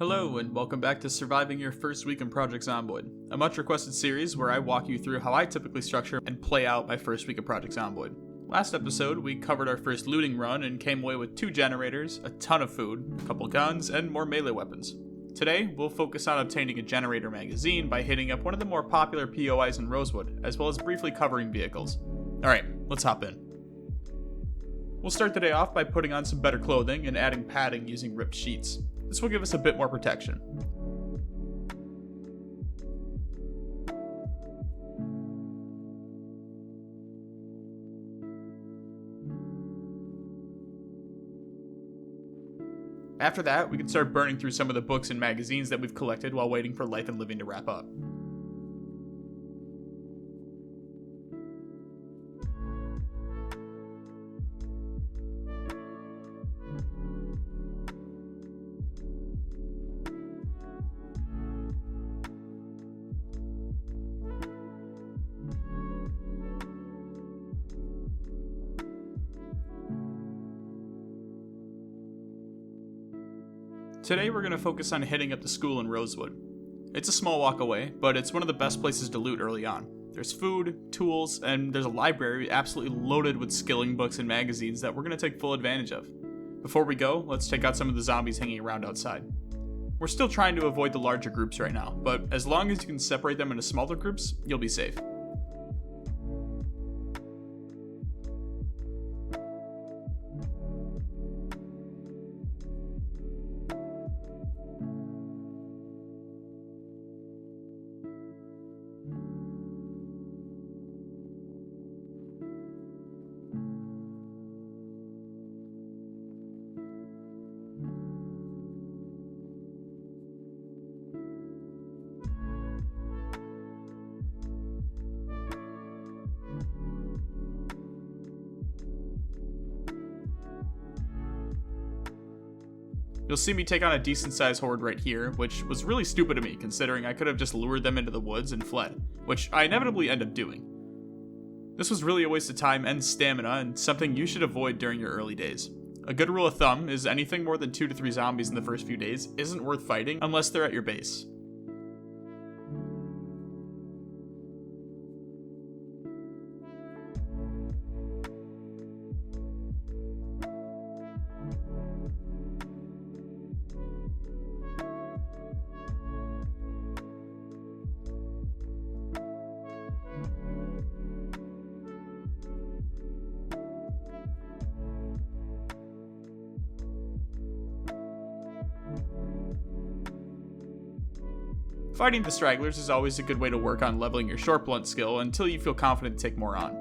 Hello, and welcome back to Surviving Your First Week in Project Zomboid, a much requested series where I walk you through how I typically structure and play out my first week of Project Zomboid. Last episode, we covered our first looting run and came away with 2 generators, a ton of food, a couple guns, and more melee weapons. Today, we'll focus on obtaining a generator magazine by hitting up one of the more popular POIs in Rosewood, as well as briefly covering vehicles. Alright, let's hop in. We'll start the day off by putting on some better clothing and adding padding using ripped sheets. This will give us a bit more protection. After that, we can start burning through some of the books and magazines that we've collected while waiting for Life and Living to wrap up. Today we're going to focus on hitting up the school in Rosewood. It's a small walk away, but it's one of the best places to loot early on. There's food, tools, and there's a library absolutely loaded with skilling books and magazines that we're going to take full advantage of. Before we go, let's take out some of the zombies hanging around outside. We're still trying to avoid the larger groups right now, but as long as you can separate them into smaller groups, you'll be safe. You'll see me take on a decent sized horde right here, which was really stupid of me considering I could have just lured them into the woods and fled, which I inevitably end up doing. This was really a waste of time and stamina and something you should avoid during your early days. A good rule of thumb is anything more than 2 to 3 zombies in the first few days isn't worth fighting unless they're at your base. Fighting the stragglers is always a good way to work on leveling your short blunt skill until you feel confident to take more on.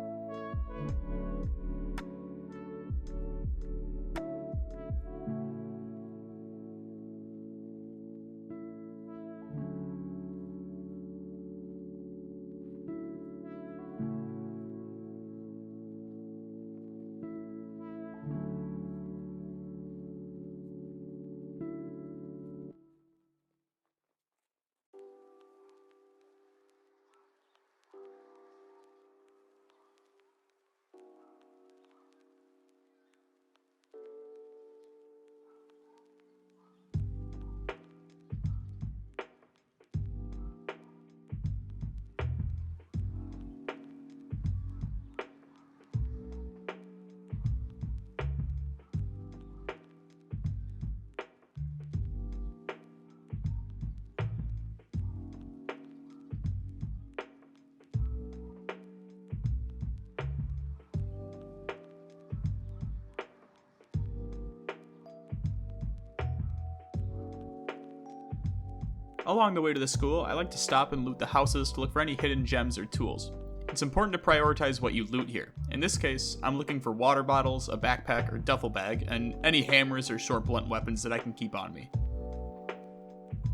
Along the way to the school, I like to stop and loot the houses to look for any hidden gems or tools. It's important to prioritize what you loot here. In this case, I'm looking for water bottles, a backpack or duffel bag, and any hammers or short blunt weapons that I can keep on me.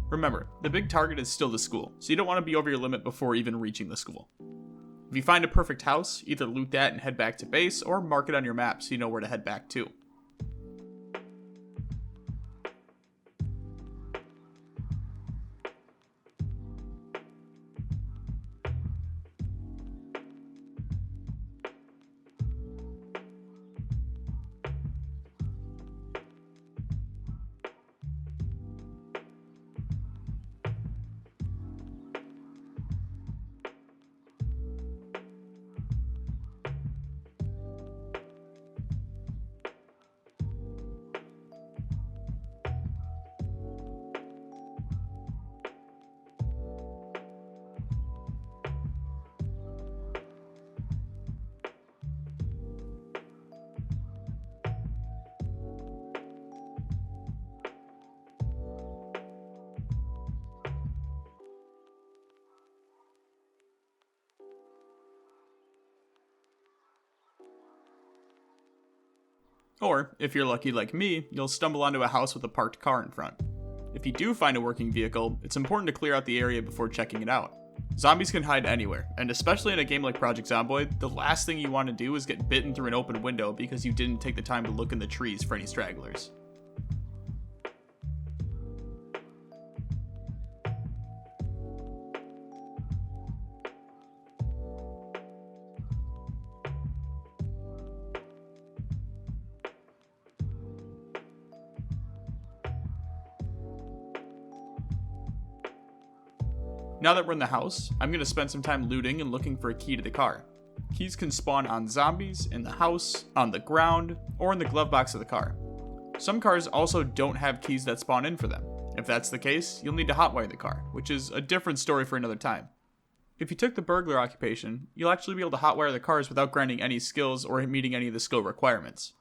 Remember, the big target is still the school, so you don't want to be over your limit before even reaching the school. If you find a perfect house, either loot that and head back to base, or mark it on your map so you know where to head back to. Or, if you're lucky like me, you'll stumble onto a house with a parked car in front. If you do find a working vehicle, it's important to clear out the area before checking it out. Zombies can hide anywhere, and especially in a game like Project Zomboid, the last thing you want to do is get bitten through an open window because you didn't take the time to look in the trees for any stragglers. Now that we're in the house, I'm going to spend some time looting and looking for a key to the car. Keys can spawn on zombies, in the house, on the ground, or in the glove box of the car. Some cars also don't have keys that spawn in for them. If that's the case, you'll need to hotwire the car, which is a different story for another time. If you took the burglar occupation, you'll actually be able to hotwire the cars without grinding any skills or meeting any of the skill requirements.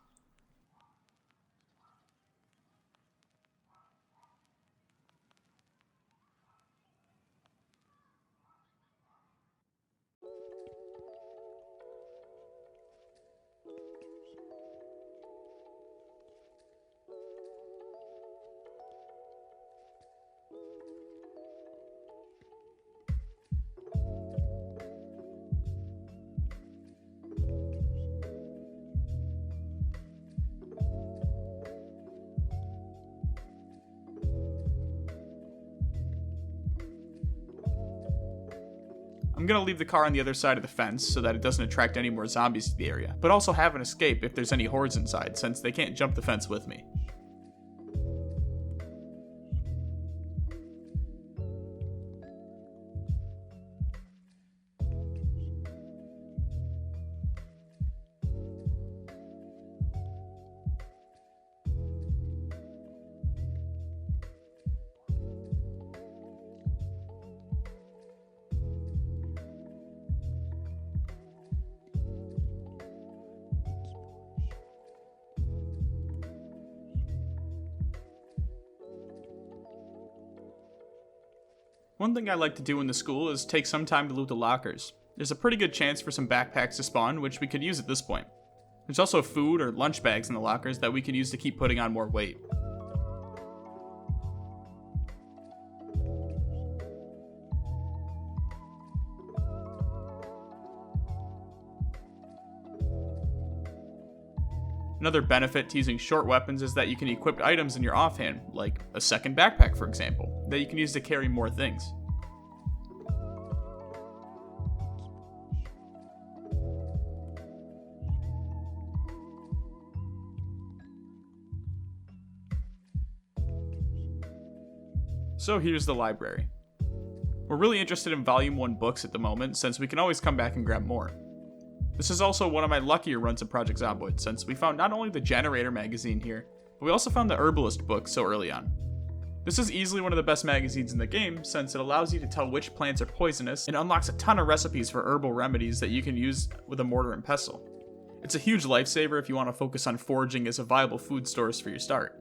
I'm going to leave the car on the other side of the fence so that it doesn't attract any more zombies to the area, but also have an escape if there's any hordes inside, since they can't jump the fence with me. One thing I like to do in the school is take some time to loot the lockers. There's a pretty good chance for some backpacks to spawn, which we could use at this point. There's also food or lunch bags in the lockers that we can use to keep putting on more weight. Another benefit to using short weapons is that you can equip items in your offhand, like a second backpack for example, that you can use to carry more things. So here's the library. We're really interested in Volume 1 books at the moment, since we can always come back and grab more. This is also one of my luckier runs of Project Zomboid, since we found not only the Generator magazine here, but we also found the Herbalist book so early on. This is easily one of the best magazines in the game, since it allows you to tell which plants are poisonous and unlocks a ton of recipes for herbal remedies that you can use with a mortar and pestle. It's a huge lifesaver if you want to focus on foraging as a viable food source for your start.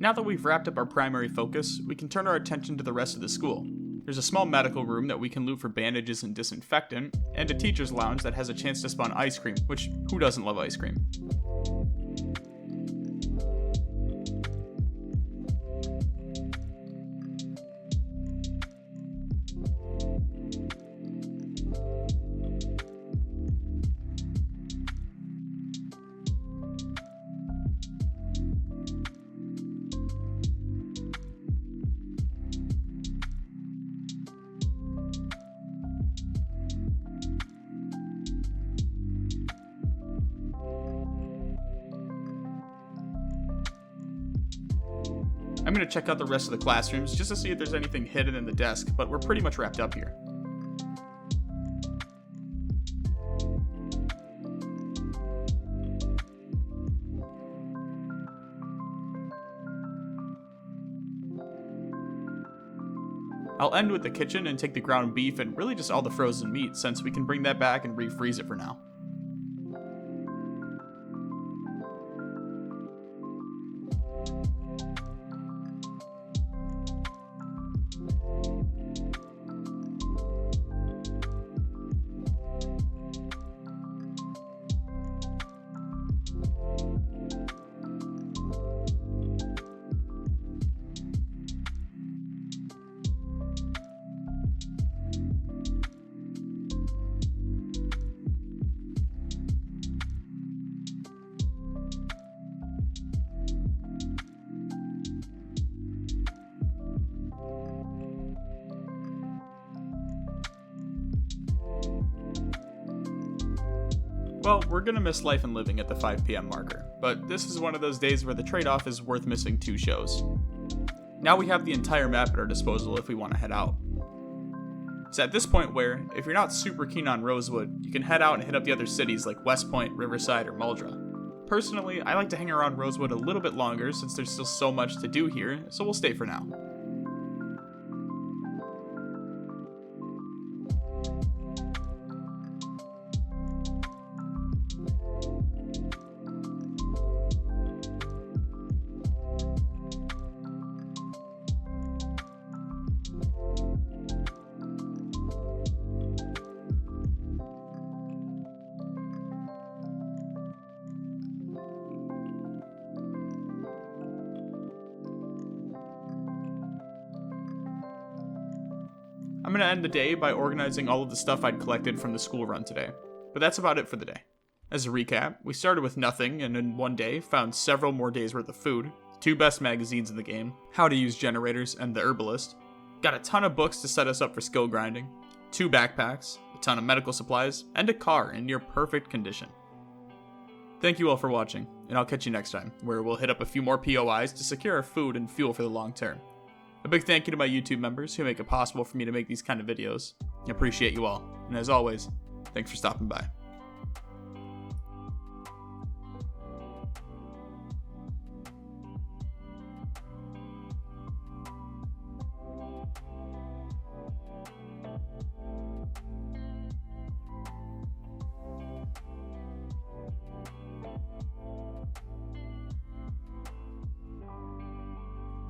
Now that we've wrapped up our primary focus, we can turn our attention to the rest of the school. There's a small medical room that we can loot for bandages and disinfectant, and a teacher's lounge that has a chance to spawn ice cream, which who doesn't love ice cream? I'm going to check out the rest of the classrooms just to see if there's anything hidden in the desk, but we're pretty much wrapped up here. I'll end with the kitchen and take the ground beef and really just all the frozen meat, since we can bring that back and refreeze it for now. Well, we're gonna miss life and living at the 5 p.m. marker, but this is one of those days where the trade-off is worth missing 2 shows. Now we have the entire map at our disposal if we want to head out. It's at this point where, if you're not super keen on Rosewood, you can head out and hit up the other cities like West Point, Riverside, or Muldra. Personally, I like to hang around Rosewood a little bit longer since there's still so much to do here, so we'll stay for now. I'm going to end the day by organizing all of the stuff I'd collected from the school run today, but that's about it for the day. As a recap, we started with nothing and in one day found several more days worth of food, 2 best magazines in the game, how to use generators, and the herbalist, got a ton of books to set us up for skill grinding, 2 backpacks, a ton of medical supplies, and a car in near perfect condition. Thank you all for watching, and I'll catch you next time, where we'll hit up a few more POIs to secure our food and fuel for the long term. A big thank you to my YouTube members who make it possible for me to make these kind of videos. I appreciate you all, and as always, thanks for stopping by.